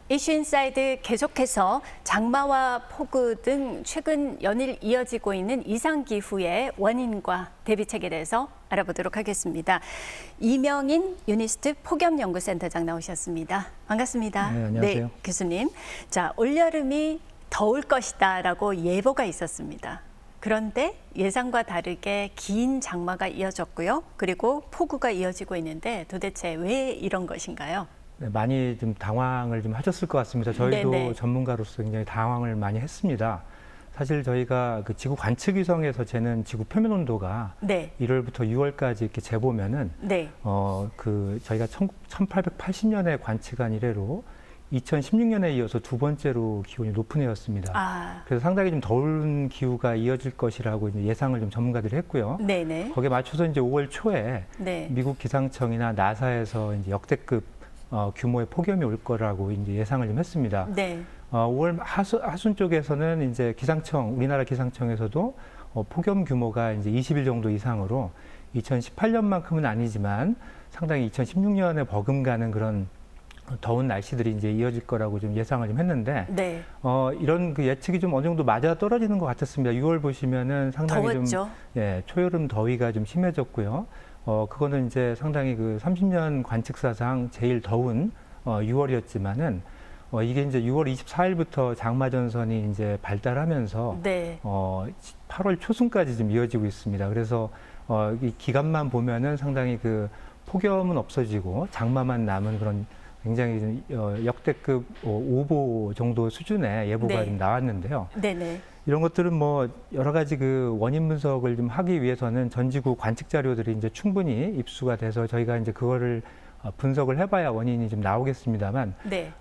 이슈인사이드 계속해서 장마와 폭우 등 최근 연일 이어지고 있는 이상기후의 원인과 대비책에 대해서 알아보도록 하겠습니다. 이명인 유니스트 폭염연구센터장 나오셨습니다. 반갑습니다. 네, 안녕하세요. 네, 교수님. 자, 올여름이 더울 것이다라고 예보가 있었습니다. 그런데 예상과 다르게 긴 장마가 이어졌고요. 그리고 폭우가 이어지고 있는데 도대체 왜 이런 것인가요? 네, 많이 좀 당황을 좀 하셨을 것 같습니다. 저희도 네네. 전문가로서 굉장히 당황을 많이 했습니다. 사실 저희가 그 지구 관측 위성에서 재는 지구 표면 온도가 네. 1월부터 6월까지 이렇게 재보면은 네. 저희가 1880년에 관측한 이래로 2016년에 이어서 두 번째로 기온이 높은 해였습니다. 그래서 상당히 좀 더운 기후가 이어질 것이라고 이제 예상을 좀 전문가들이 했고요. 네네. 거기에 맞춰서 이제 5월 초에 네. 미국 기상청이나 나사에서 이제 역대급 규모의 폭염이 올 거라고 이제 예상을 좀 했습니다. 네. 5월 하순 쪽에서는 이제 우리나라 기상청에서도 폭염 규모가 이제 20일 정도 이상으로 2018년만큼은 아니지만 상당히 2016년에 버금가는 그런 더운 날씨들이 이제 이어질 거라고 좀 예상을 좀 했는데, 네. 이런 그 예측이 좀 어느 정도 맞아 떨어지는 것 같았습니다. 6월 보시면은 상당히 더웠죠. 좀, 초여름 더위가 좀 심해졌고요. 그거는 이제 상당히 그 30년 관측사상 제일 더운 6월이었지만은, 이게 이제 6월 24일부터 장마 전선이 이제 발달하면서 네. 8월 초순까지 좀 이어지고 있습니다. 그래서 이 기간만 보면은 상당히 그 폭염은 없어지고 장마만 남은 그런 굉장히 좀 역대급 오보 정도 수준의 예보가 네. 좀 나왔는데요. 네네. 이런 것들은 뭐 여러 가지 그 원인 분석을 좀 하기 위해서는 전지구 관측 자료들이 이제 충분히 입수가 돼서 저희가 이제 그거를 분석을 해봐야 원인이 좀 나오겠습니다만, 네.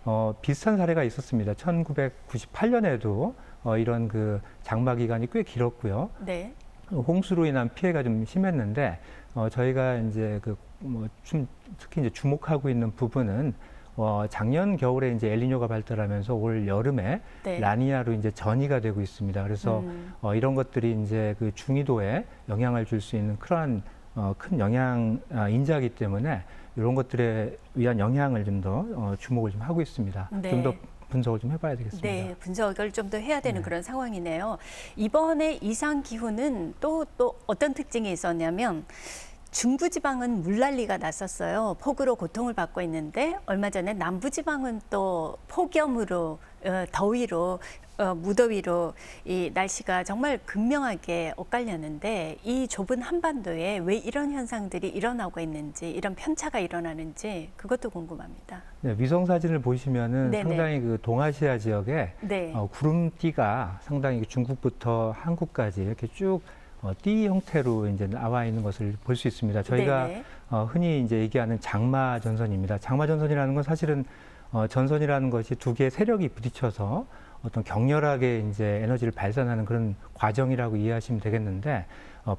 비슷한 사례가 있었습니다. 1998년에도 이런 그 장마 기간이 꽤 길었고요. 네. 홍수로 인한 피해가 좀 심했는데, 저희가 이제 특히 이제 주목하고 있는 부분은 작년 겨울에 이제 엘니뇨가 발달하면서 올 여름에 네. 라니냐로 이제 전이가 되고 있습니다. 그래서 이런 것들이 이제 그 중위도에 영향을 줄 수 있는 큰 영향 인자이기 때문에 이런 것들에 위한 영향을 좀 더 주목을 좀 하고 있습니다. 네. 좀 더 분석을 좀 해봐야 되겠습니다. 네, 분석을 좀 더 해야 되는 네. 그런 상황이네요. 이번에 이상 기후는 또 어떤 특징이 있었냐면 중부지방은 물난리가 났었어요. 폭우로 고통을 받고 있는데 얼마 전에 남부지방은 또 폭염으로 더위로 무더위로 이 날씨가 정말 극명하게 엇갈렸는데 이 좁은 한반도에 왜 이런 현상들이 일어나고 있는지 이런 편차가 일어나는지 그것도 궁금합니다. 네, 위성 사진을 보시면은 네네. 상당히 그 동아시아 지역에 네. 구름띠가 상당히 중국부터 한국까지 이렇게 쭉 띠 형태로 이제 나와 있는 것을 볼 수 있습니다. 저희가 네네. 흔히 이제 얘기하는 장마 전선입니다. 장마 전선이라는 건 사실은 전선이라는 것이 두 개의 세력이 부딪혀서 어떤 격렬하게 이제 에너지를 발산하는 그런 과정이라고 이해하시면 되겠는데,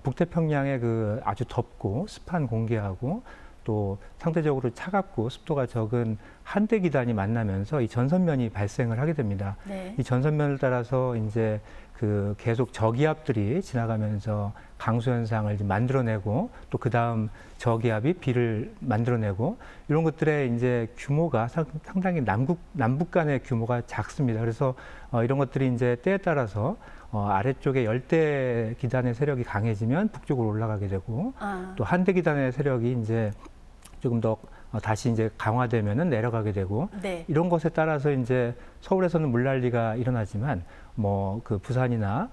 북태평양의 그 아주 덥고 습한 공기하고 또 상대적으로 차갑고 습도가 적은 한대 기단이 만나면서 이 전선면이 발생을 하게 됩니다. 네. 이 전선면을 따라서 이제 그 계속 저기압들이 지나가면서 강수 현상을 만들어내고 또 그 다음 저기압이 비를 만들어내고 이런 것들의 이제 규모가 상당히 남북 간의 규모가 작습니다. 그래서 이런 것들이 이제 때에 따라서 아래쪽에 열대 기단의 세력이 강해지면 북쪽으로 올라가게 되고 또 한대 기단의 세력이 이제 조금 더 다시 이제 강화되면은 내려가게 되고 네. 이런 것에 따라서 이제 서울에서는 물난리가 일어나지만 뭐 그 부산이나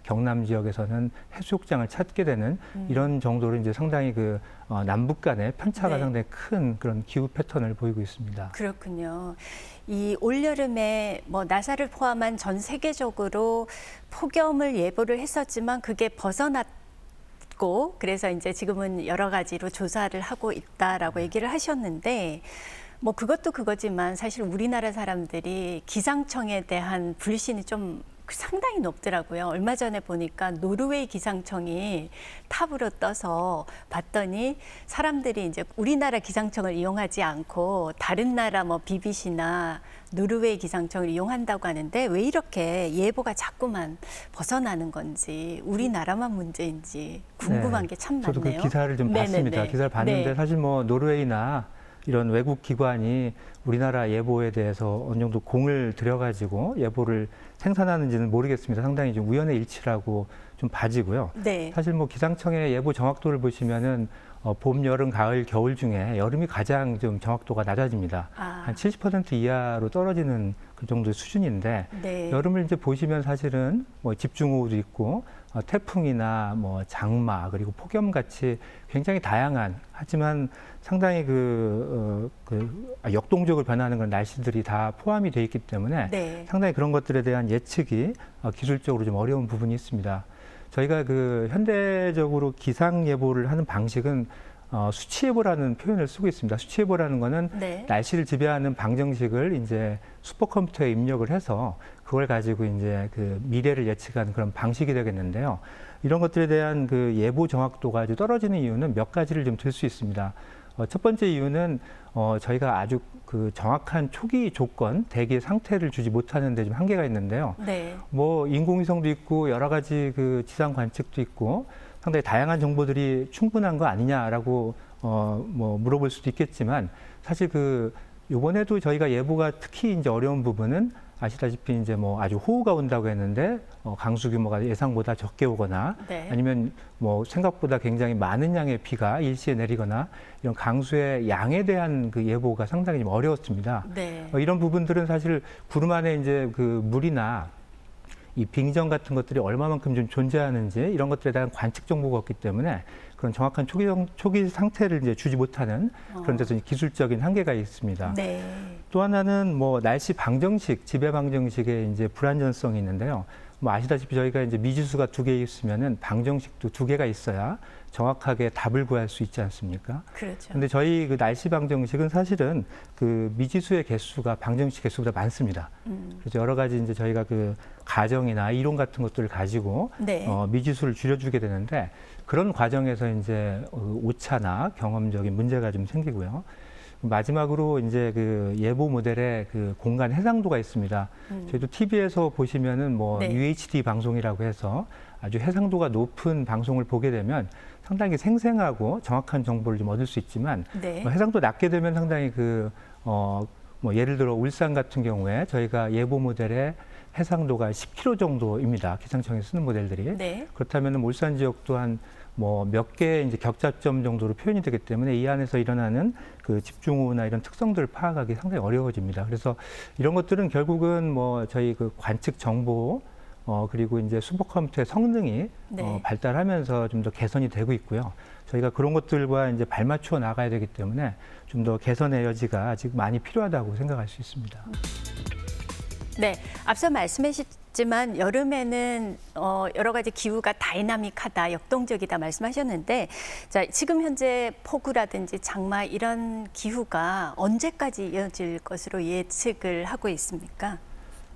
경남 지역에서는 해수욕장을 찾게 되는 이런 정도로 이제 상당히 그 남북 간의 편차가 네. 상당히 큰 그런 기후 패턴을 보이고 있습니다. 그렇군요. 이 올여름에 뭐 나사를 포함한 전 세계적으로 폭염을 예보를 했었지만 그게 벗어났고 그래서 이제 지금은 여러 가지로 조사를 하고 있다라고 얘기를 하셨는데 뭐 그것도 그거지만 사실 우리나라 사람들이 기상청에 대한 불신이 좀 상당히 높더라고요. 얼마 전에 보니까 노르웨이 기상청이 탑으로 떠서 봤더니 사람들이 이제 우리나라 기상청을 이용하지 않고 다른 나라 뭐 BBC나 노르웨이 기상청을 이용한다고 하는데 왜 이렇게 예보가 자꾸만 벗어나는 건지 우리나라만 문제인지 궁금한 게 참 많네요. 저도 그 기사를 좀 네네네. 봤습니다. 기사를 봤는데 네. 사실 뭐 노르웨이나 이런 외국 기관이 우리나라 예보에 대해서 어느 정도 공을 들여가지고 예보를 생산하는지는 모르겠습니다. 상당히 좀 우연의 일치라고 좀 봐지고요. 네. 사실 뭐 기상청의 예보 정확도를 보시면은 봄, 여름, 가을, 겨울 중에 여름이 가장 좀 정확도가 낮아집니다. 아. 한 70% 이하로 떨어지는 그 정도의 수준인데 네. 여름을 이제 보시면 사실은 뭐 집중호우도 있고 태풍이나 뭐 장마 그리고 폭염 같이 굉장히 다양한 하지만 상당히 역동적으로 변하는 그런 날씨들이 다 포함이 돼 있기 때문에 네. 상당히 그런 것들에 대한 예측이 기술적으로 좀 어려운 부분이 있습니다. 저희가 현대적으로 기상 예보를 하는 방식은 수치예보라는 표현을 쓰고 있습니다. 수치예보라는 거는 네. 날씨를 지배하는 방정식을 이제 슈퍼컴퓨터에 입력을 해서 그걸 가지고 이제 미래를 예측하는 그런 방식이 되겠는데요. 이런 것들에 대한 예보 정확도가 아주 떨어지는 이유는 몇 가지를 좀 들 수 있습니다. 첫 번째 이유는 저희가 아주 정확한 초기 조건, 대기 상태를 주지 못하는 데 좀 한계가 있는데요. 네. 뭐 인공위성도 있고 여러 가지 지상 관측도 있고 상당히 다양한 정보들이 충분한 거 아니냐라고 뭐 물어볼 수도 있겠지만 사실 요번에도 저희가 예보가 특히 이제 어려운 부분은 아시다시피 이제 뭐 아주 호우가 온다고 했는데 강수 규모가 예상보다 적게 오거나 네. 아니면 뭐 생각보다 굉장히 많은 양의 비가 일시에 내리거나 이런 강수의 양에 대한 예보가 상당히 좀 어려웠습니다. 네. 이런 부분들은 사실 구름 안에 이제 물이나 이 빙정 같은 것들이 얼마만큼 좀 존재하는지 이런 것들에 대한 관측 정보가 없기 때문에 그런 정확한 초기 상태를 이제 주지 못하는 그런 데서 기술적인 한계가 있습니다. 네. 또 하나는 뭐 날씨 방정식, 지배 방정식의 이제 불안전성이 있는데요. 뭐 아시다시피 저희가 이제 미지수가 2개 있으면은 방정식도 2개가 있어야 정확하게 답을 구할 수 있지 않습니까? 그렇죠. 근데 저희 날씨 방정식은 사실은 미지수의 개수가 방정식 개수보다 많습니다. 그래서 여러 가지 이제 저희가 가정이나 이론 같은 것들을 가지고 네. 미지수를 줄여주게 되는데 그런 과정에서 이제 오차나 경험적인 문제가 좀 생기고요. 마지막으로 이제 예보 모델의 공간 해상도가 있습니다. 저희도 TV에서 보시면은 뭐 네. UHD 방송이라고 해서 아주 해상도가 높은 방송을 보게 되면 상당히 생생하고 정확한 정보를 좀 얻을 수 있지만 네. 해상도 낮게 되면 상당히 뭐 예를 들어 울산 같은 경우에 저희가 예보 모델의 해상도가 10km 정도입니다. 기상청에 쓰는 모델들이. 네. 그렇다면 울산 지역 또한 뭐 몇 개의 이제 격자점 정도로 표현이 되기 때문에 이 안에서 일어나는 집중호우나 이런 특성들을 파악하기 상당히 어려워집니다. 그래서 이런 것들은 결국은 뭐 저희 관측 정보 그리고 이제 슈퍼컴퓨터의 성능이 네. 발달하면서 좀 더 개선이 되고 있고요. 저희가 그런 것들과 이제 발맞추어 나가야 되기 때문에 좀 더 개선의 여지가 아직 많이 필요하다고 생각할 수 있습니다. 네, 앞서 말씀하셨지만 여름에는 여러 가지 기후가 다이나믹하다, 역동적이다 말씀하셨는데 자, 지금 현재 폭우라든지 장마 이런 기후가 언제까지 이어질 것으로 예측을 하고 있습니까?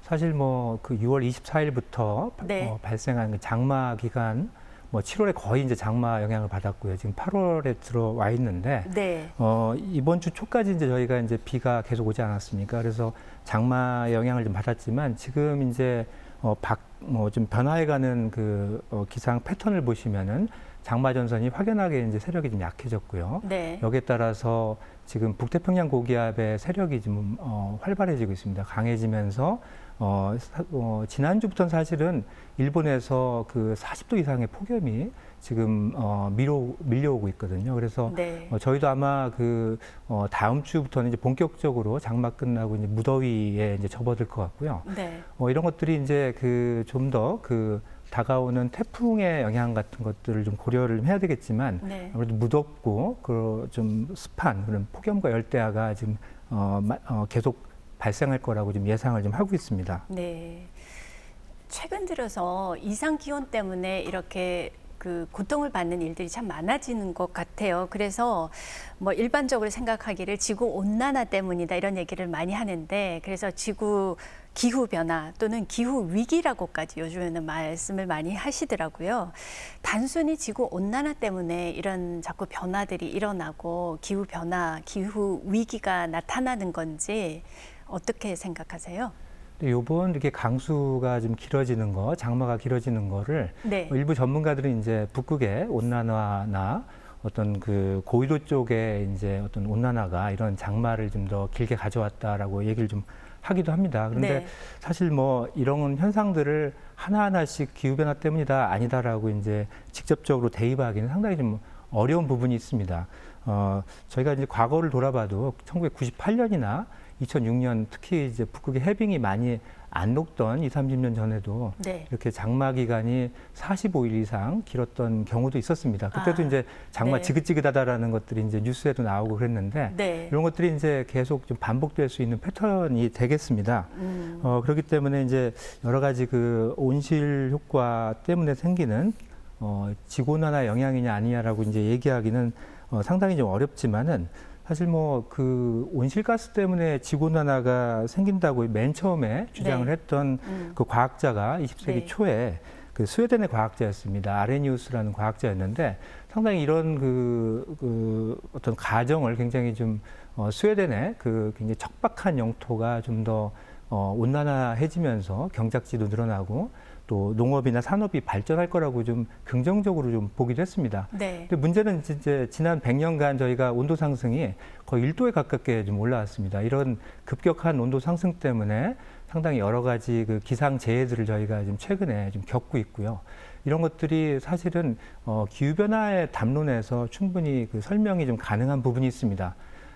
사실 뭐 6월 24일부터 네. 발생한 장마 기간 뭐 7월에 거의 이제 장마 영향을 받았고요. 지금 8월에 들어와 있는데 네. 이번 주 초까지 이제 저희가 이제 비가 계속 오지 않았습니까? 그래서 장마 영향을 좀 받았지만 지금 이제 좀 변화해가는 기상 패턴을 보시면은 장마 전선이 확연하게 이제 세력이 좀 약해졌고요. 네. 여기에 따라서 지금 북태평양 고기압의 세력이 좀 활발해지고 있습니다. 강해지면서 지난주부터는 사실은 일본에서 40도 이상의 폭염이 지금 밀려오고 있거든요. 그래서 네. 저희도 아마 다음 주부터는 이제 본격적으로 장마 끝나고 이제 무더위에 이제 접어들 것 같고요. 네. 이런 것들이 이제 좀 더 다가오는 태풍의 영향 같은 것들을 좀 고려를 좀 해야 되겠지만 네. 아무래도 무덥고 좀 습한 그런 폭염과 열대야가 지금 계속 발생할 거라고 좀 예상을 좀 하고 있습니다. 네. 최근 들어서 이상 기온 때문에 이렇게 고통을 받는 일들이 참 많아지는 것 같아요. 그래서 뭐 일반적으로 생각하기를 지구 온난화 때문이다 이런 얘기를 많이 하는데 그래서 지구 기후 변화 또는 기후 위기라고까지 요즘에는 말씀을 많이 하시더라고요. 단순히 지구 온난화 때문에 이런 자꾸 변화들이 일어나고 기후 변화, 기후 위기가 나타나는 건지 어떻게 생각하세요? 요번 이렇게 강수가 좀 길어지는 거, 장마가 길어지는 거를 네. 일부 전문가들은 이제 북극의 온난화나 어떤 그 고위도 쪽에 이제 어떤 온난화가 이런 장마를 좀 더 길게 가져왔다라고 얘기를 좀 하기도 합니다. 그런데 네. 사실 뭐 이런 현상들을 하나하나씩 기후변화 때문이다 아니다라고 이제 직접적으로 대입하기는 상당히 좀 어려운 부분이 있습니다. 저희가 이제 과거를 돌아봐도 1998년이나 2006년 특히 이제 북극의 해빙이 많이 안 녹던 20, 30년 전에도 네. 이렇게 장마 기간이 45일 이상 길었던 경우도 있었습니다. 그때도 이제 장마 네. 지긋지긋하다라는 것들이 이제 뉴스에도 나오고 그랬는데 네. 이런 것들이 이제 계속 좀 반복될 수 있는 패턴이 되겠습니다. 그렇기 때문에 이제 여러 가지 그 온실 효과 때문에 생기는 지구온난화 영향이냐 아니냐라고 이제 얘기하기는 상당히 좀 어렵지만은 사실 뭐 그 온실가스 때문에 지구온난화가 생긴다고 맨 처음에 주장을 네. 했던 그 과학자가 20세기 네. 초에 그 스웨덴의 과학자였습니다. 아레니우스라는 과학자였는데 상당히 이런 그 어떤 가정을 굉장히 좀 스웨덴의 그 굉장히 척박한 영토가 좀 더 온난화해지면서 경작지도 늘어나고 또 농업이나 산업이 발전할 거라고 좀 긍정적으로 좀 보기도 했습니다. 네. 근데 문제는 이제 지난 100년간 저희가 온도 상승이 거의 1도에 가깝게 좀 올라왔습니다. 이런 급격한 온도 상승 때문에 상당히 여러 가지 그 기상 재해들을 저희가 좀 최근에 좀 겪고 있고요. 이런 것들이 사실은 기후변화의 담론에서 충분히 그 설명이 좀 가능한 부분이 있습니다.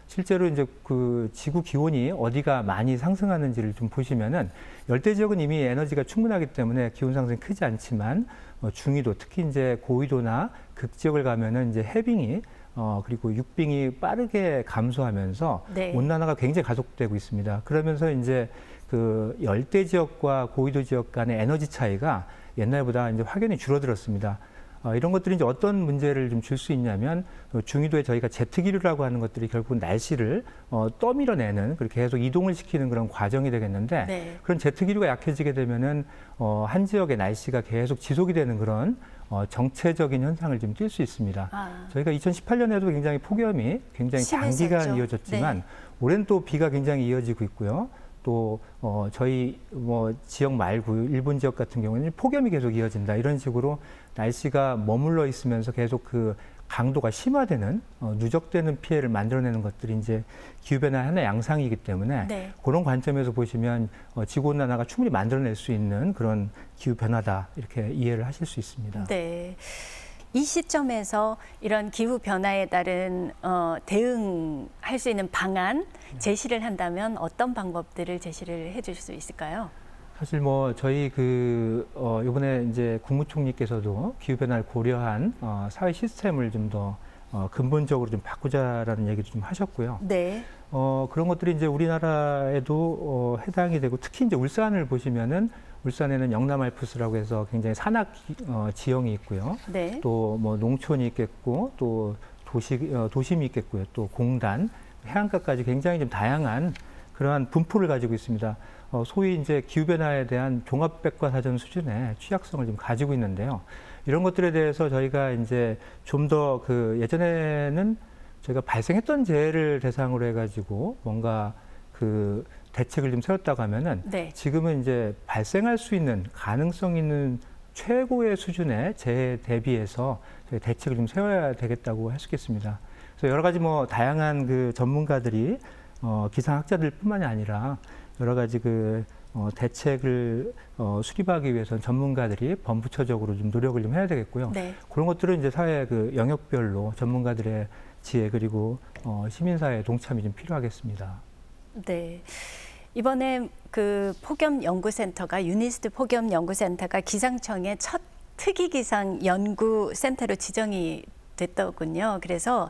실제로 이제 그 지구 기온이 어디가 많이 상승하는지를 좀 보시면은 열대 지역은 이미 에너지가 충분하기 때문에 기온 상승이 크지 않지만 중위도 특히 이제 고위도나 극지역을 가면은 이제 해빙이 그리고 육빙이 빠르게 감소하면서 네. 온난화가 굉장히 가속되고 있습니다. 그러면서 이제 그 열대 지역과 고위도 지역 간의 에너지 차이가 옛날보다 이제 확연히 줄어들었습니다. 이런 것들이 이제 어떤 문제를 좀 줄 수 있냐면 중위도에 저희가 제트기류라고 하는 것들이 결국 날씨를 떠밀어내는 그렇게 계속 이동을 시키는 그런 과정이 되겠는데 네. 그런 제트기류가 약해지게 되면은 한 지역의 날씨가 계속 지속이 되는 그런 정체적인 현상을 좀 띌 수 있습니다. 저희가 2018년에도 굉장히 폭염이 굉장히 심했었죠. 단기간 이어졌지만 네. 올해는 또 비가 굉장히 이어지고 있고요. 또 저희 뭐 지역 말고 일본 지역 같은 경우는 폭염이 계속 이어진다 이런 식으로 날씨가 머물러 있으면서 계속 그 강도가 심화되는 누적되는 피해를 만들어내는 것들이 이제 기후변화의 하나의 양상이기 때문에 네. 그런 관점에서 보시면 지구온난화가 충분히 만들어낼 수 있는 그런 기후변화다 이렇게 이해를 하실 수 있습니다. 네. 이 시점에서 이런 기후 변화에 따른 대응할 수 있는 방안 제시를 한다면 어떤 방법들을 제시를 해주실 수 있을까요? 사실 뭐 저희 이번에 이제 국무총리께서도 기후 변화를 고려한 사회 시스템을 좀 더 근본적으로 좀 바꾸자라는 얘기도 좀 하셨고요. 네. 그런 것들이 이제 우리나라에도 해당이 되고 특히 이제 울산을 보시면은 울산에는 영남 알프스라고 해서 굉장히 산악 지형이 있고요. 네. 또 뭐 농촌이 있겠고 또 도심이 있겠고요. 또 공단, 해안가까지 굉장히 좀 다양한 그러한 분포를 가지고 있습니다. 소위 이제 기후변화에 대한 종합백과사전 수준의 취약성을 좀 가지고 있는데요. 이런 것들에 대해서 저희가 이제 좀 더 예전에는 저희가 발생했던 재해를 대상으로 해가지고 뭔가 그 대책을 좀 세웠다고 하면은 네. 지금은 이제 발생할 수 있는 가능성 있는 최고의 수준의 재해 대비해서 저희 대책을 좀 세워야 되겠다고 할 수 있겠습니다. 그래서 여러 가지 뭐 다양한 그 전문가들이 기상학자들뿐만이 아니라 여러 가지 대책을 수립하기 위해서는 전문가들이 범부처적으로 좀 노력을 좀 해야 되겠고요. 네. 그런 것들은 이제 사회 그 영역별로 전문가들의 지혜 그리고 시민사회의 동참이 좀 필요하겠습니다. 네. 이번에 그 폭염연구센터가 유니스트 폭염연구센터가 기상청의 첫 특이기상 연구센터로 지정이 됐더군요. 그래서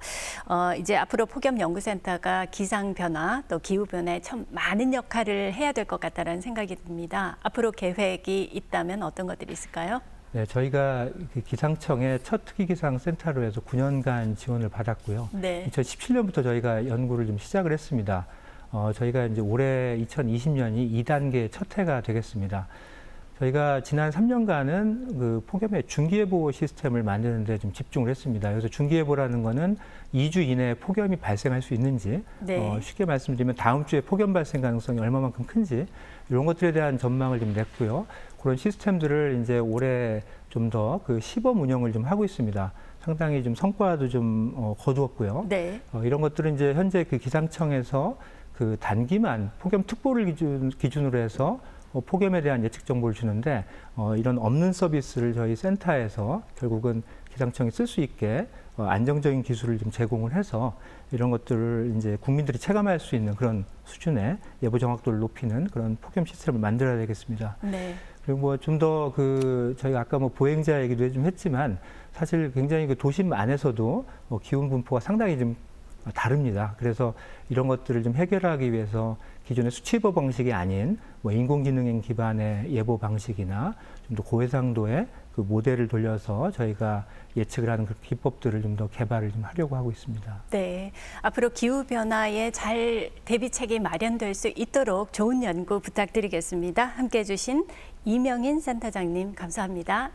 이제 앞으로 폭염연구센터가 기상 변화 또 기후 변화에 참 많은 역할을 해야 될 것 같다는 생각이 듭니다. 앞으로 계획이 있다면 어떤 것들이 있을까요? 네, 저희가 기상청의 첫 특이기상센터로 해서 9년간 지원을 받았고요. 네. 2017년부터 저희가 연구를 좀 시작을 했습니다. 저희가 이제 올해 2020년이 2단계 첫 해가 되겠습니다. 저희가 지난 3년간은 그 폭염의 중기예보 시스템을 만드는 데 좀 집중을 했습니다. 그래서 중기예보라는 거는 2주 이내에 폭염이 발생할 수 있는지, 네. 쉽게 말씀드리면 다음 주에 폭염 발생 가능성이 얼마만큼 큰지 이런 것들에 대한 전망을 좀 냈고요. 그런 시스템들을 이제 올해 좀 더 그 시범 운영을 좀 하고 있습니다. 상당히 좀 성과도 좀 거두었고요. 네. 이런 것들은 이제 현재 그 기상청에서 그 단기만 폭염 특보를 기준으로 해서 폭염에 대한 예측 정보를 주는데 이런 없는 서비스를 저희 센터에서 결국은 기상청이 쓸 수 있게 안정적인 기술을 좀 제공을 해서 이런 것들을 이제 국민들이 체감할 수 있는 그런 수준의 예보 정확도를 높이는 그런 폭염 시스템을 만들어야 되겠습니다. 네. 그리고 뭐 좀 더 저희가 아까 뭐 보행자 얘기도 좀 했지만 사실 굉장히 그 도심 안에서도 기온 분포가 상당히 좀 다릅니다. 그래서 이런 것들을 좀 해결하기 위해서 기존의 수치예보 방식이 아닌 뭐 인공지능 기반의 예보 방식이나 좀 더 고해상도의 그 모델을 돌려서 저희가 예측을 하는 그 기법들을 좀 더 개발을 좀 하려고 하고 있습니다. 네. 앞으로 기후 변화에 잘 대비책이 마련될 수 있도록 좋은 연구 부탁드리겠습니다. 함께해 주신 이명인 센터장님 감사합니다.